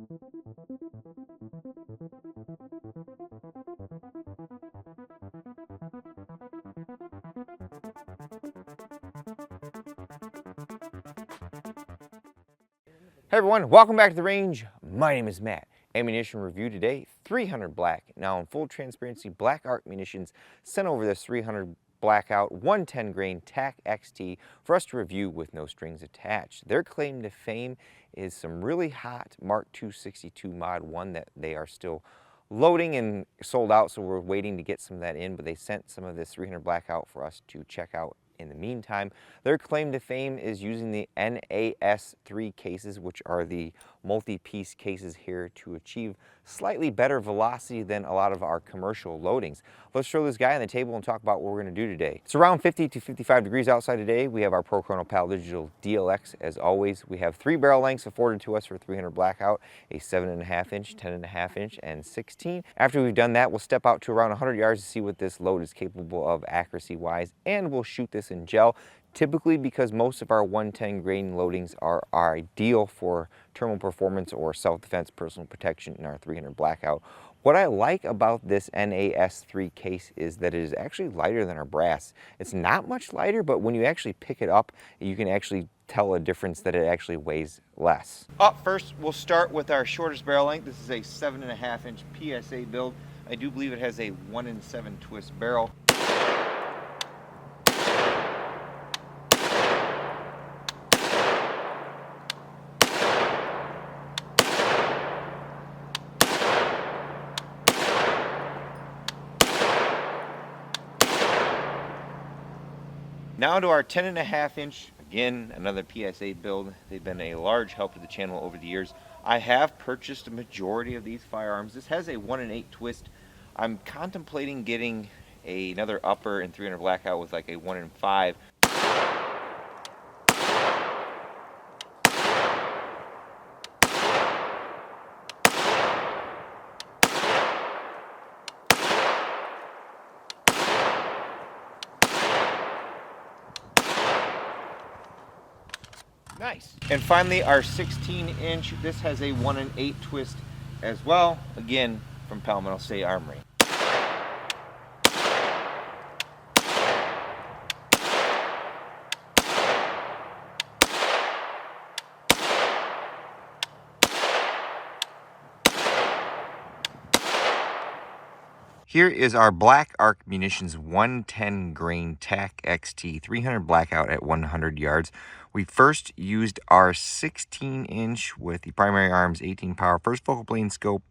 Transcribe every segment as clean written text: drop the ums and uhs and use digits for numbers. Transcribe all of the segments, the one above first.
Hey everyone, welcome back to the range. My name is Matt. Ammunition review today, 300 black. Now in full transparency, BlackArc Munitions sent over this 300 Blackout 110 grain Tac-XT for us to review with no strings attached. Their claim to fame is some really hot Mark II 62 Mod 1 that they are still loading and sold out, so we're waiting to get some of that in, but they sent some of this 300 Blackout for us to check out. In the meantime, their claim to fame is using the NAS3 cases, which are the multi-piece cases here, to achieve slightly better velocity than a lot of our commercial loadings. Let's throw this guy on the table and talk about what we're going to do today. It's around 50 to 55 degrees outside today. We have our Pro Chrono Pal Digital DLX as always. We have 3 barrel lengths afforded to us for 300 Blackout, a 7.5 inch, 10.5 inch, and 16. After we've done that, we'll step out to around 100 yards to see what this load is capable of accuracy-wise, and we'll shoot this in gel. Typically, because most of our 110 grain loadings are ideal for thermal performance or self-defense personal protection in our 300 Blackout. What I like about this NAS3 case is that it is actually lighter than our brass. It's not much lighter, but when you actually pick it up, you can actually tell a difference that it actually weighs less. Up first, we'll start with our shortest barrel length. This is a 7.5 inch PSA build. I do believe it has a 1-in-7 twist barrel. Now to our 10.5 inch, again, another PSA build. They've been a large help to the channel over the years. I have purchased a majority of these firearms. This has a 1-in-8 twist. I'm contemplating getting another upper in 300 Blackout with like a 1-in-5. Nice. And finally, our 16 inch. This has a 1-in-8 twist as well. Again, from Palmetto State Armory. Here is our BlackArc Munitions 110 grain Tac-XT 300 Blackout at 100 yards. We first used our 16 inch with the primary arms 18 power first focal plane scope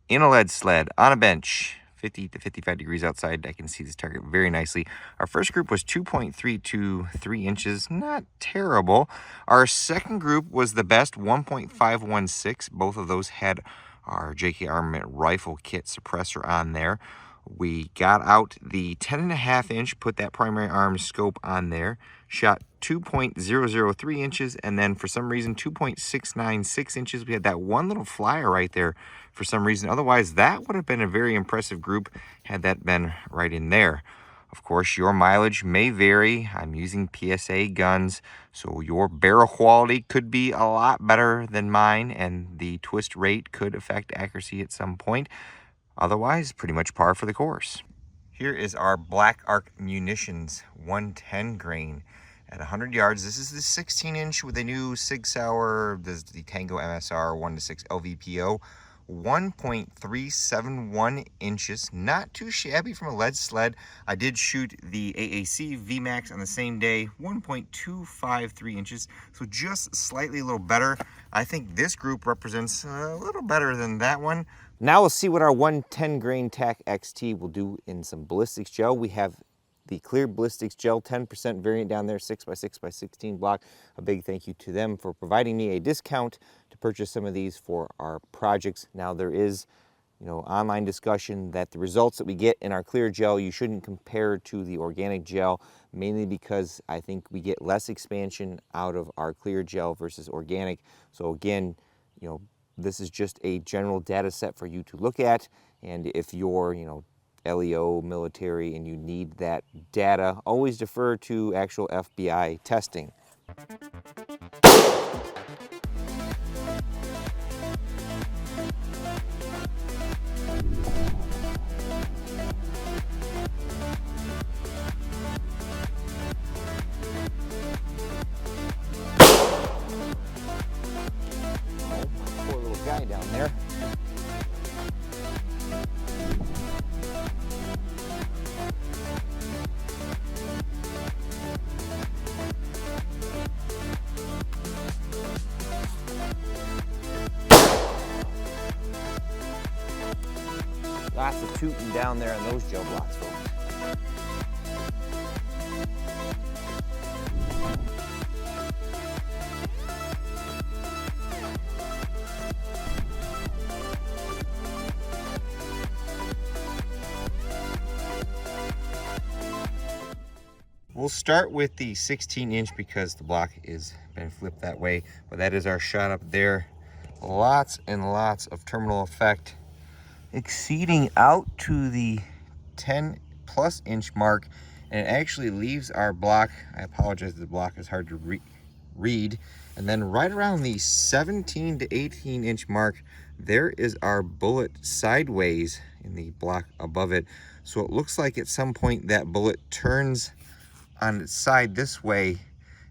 in a lead sled on a bench, 50 to 55 degrees outside. I can see this target very nicely. Our first group was 2.3 to 3 inches, not terrible. Our second group was the best, 1.516. Both of those had our JK Armament rifle kit suppressor on there. We got out the 10.5 inch, put that primary arm scope on there, shot 2.003 inches, and then for some reason 2.696 inches. We had that one little flyer right there for some reason. Otherwise, that would have been a very impressive group had that been right in there. Of course, your mileage may vary. I'm using PSA guns, so your barrel quality could be a lot better than mine, and the twist rate could affect accuracy at some point. Otherwise, pretty much par for the course. Here is our BlackArc Munitions 110 grain at 100 yards. This is the 16 inch with a new Sig Sauer. This is the Tango MSR 1-6 LVPO. 1.371 inches, not too shabby from a lead sled. I did shoot the AAC VMAX on the same day, 1.253 inches, so just slightly a little better. I think this group represents a little better than that one. Now we'll see what our 110 grain Tac-XT will do in some ballistics gel. We have the clear ballistics gel 10% variant down there, 6x6x16 block. A big thank you to them for providing me a discount to purchase some of these for our projects. Now there is, online discussion that the results that we get in our clear gel, you shouldn't compare to the organic gel, mainly because I think we get less expansion out of our clear gel versus organic. So again, this is just a general data set for you to look at, and if you're, LEO, military, and you need that data, always defer to actual FBI testing. FBI down there. Lots of tooting down there on those gel blocks, folks. We'll start with the 16-inch because the block is been flipped that way, but that is our shot up there. Lots and lots of terminal effect, exceeding out to the 10+ inch mark, and it actually leaves our block, I apologize, the block is hard to read, and then right around the 17 to 18 inch mark, there is our bullet sideways in the block above it. So it looks like at some point that bullet turns on its side this way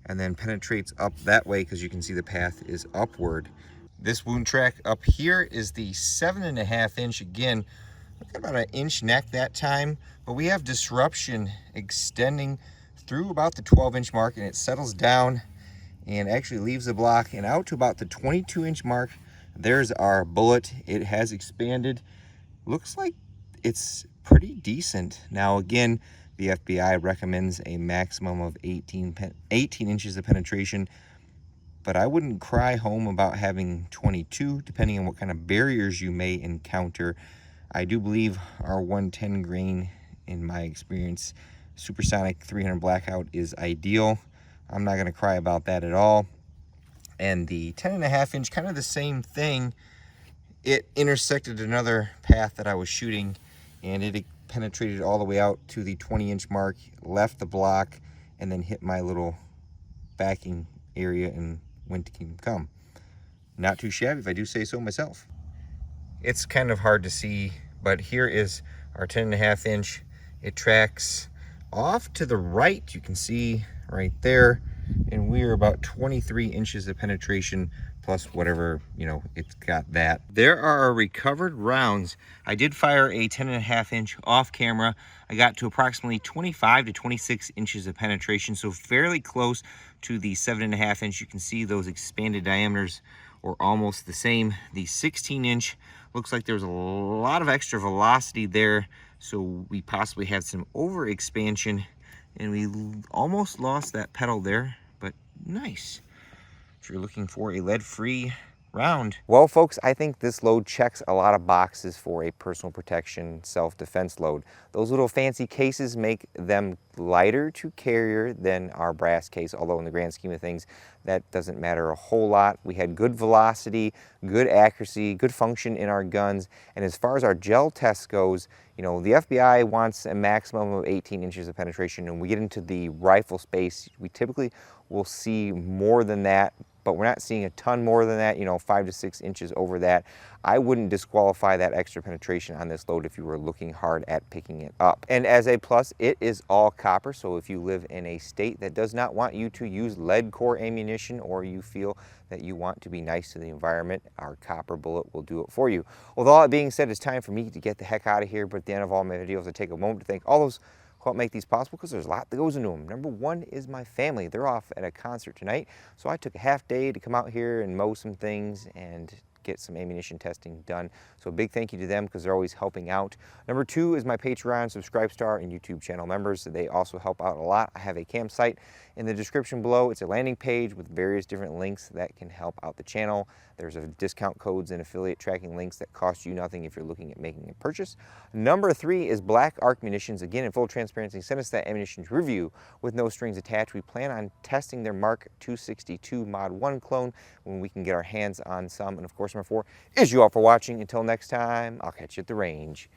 and then penetrates up that way, because you can see the path is upward. This wound track up here is the 7.5 inch. Again, look at about an inch neck that time, but we have disruption extending through about the 12-inch mark, and it settles down and actually leaves the block and out to about the 22-inch mark. There's our bullet. It has expanded. Looks like it's pretty decent. Now again, the FBI recommends a maximum of 18 inches of penetration, but I wouldn't cry home about having 22, depending on what kind of barriers you may encounter. I do believe our 110 grain, in my experience, supersonic 300 Blackout is ideal. I'm not gonna cry about that at all. And the 10.5 inch, kind of the same thing. It intersected another path that I was shooting, and it penetrated all the way out to the 20-inch mark, left the block, and then hit my little backing area and went to kingdom come. Not too shabby, if I do say so myself. It's kind of hard to see, but here is our 10.5 inch. It tracks off to the right, you can see right there, and we're about 23 inches of penetration plus whatever, you know, it's got that. There are our recovered rounds. I did fire a 10.5 inch off camera. I got to approximately 25 to 26 inches of penetration, so fairly close to the 7.5 inch. You can see those expanded diameters are almost the same. The 16 inch looks like there's a lot of extra velocity there, so we possibly had some over expansion, and we almost lost that pedal there, but nice. If you're looking for a lead-free round. Well, folks, I think this load checks a lot of boxes for a personal protection self-defense load. Those little fancy cases make them lighter to carry than our brass case, although in the grand scheme of things, that doesn't matter a whole lot. We had good velocity, good accuracy, good function in our guns, and as far as our gel test goes, you know, the FBI wants a maximum of 18 inches of penetration, and we get into the rifle space, we typically will see more than that, but we're not seeing a ton more than that, you know, 5 to 6 inches over that. I wouldn't disqualify that extra penetration on this load if you were looking hard at picking it up. And as a plus, it is all copper, so if you live in a state that does not want you to use lead core ammunition, or you feel that you want to be nice to the environment, our copper bullet will do it for you. With all that being said, it's time for me to get the heck out of here, but at the end of all my videos, I take a moment to thank all those who help make these possible, because there's a lot that goes into them. Number one is my family. They're off at a concert tonight, so I took a half day to come out here and mow some things and get some ammunition testing done. So a big thank you to them, because they're always helping out. Number two is my Patreon, Subscribe Star, and YouTube channel members. They also help out a lot. I have a campsite in the description below. It's a landing page with various different links that can help out the channel. There's a discount codes and affiliate tracking links that cost you nothing if you're looking at making a purchase. Number three is BlackArc Munitions. Again, in full transparency, send us that ammunition review with no strings attached. We plan on testing their Mark 262 Mod 1 clone when we can get our hands on some. And of course, number four is you all for watching. Until next time, I'll catch you at the range.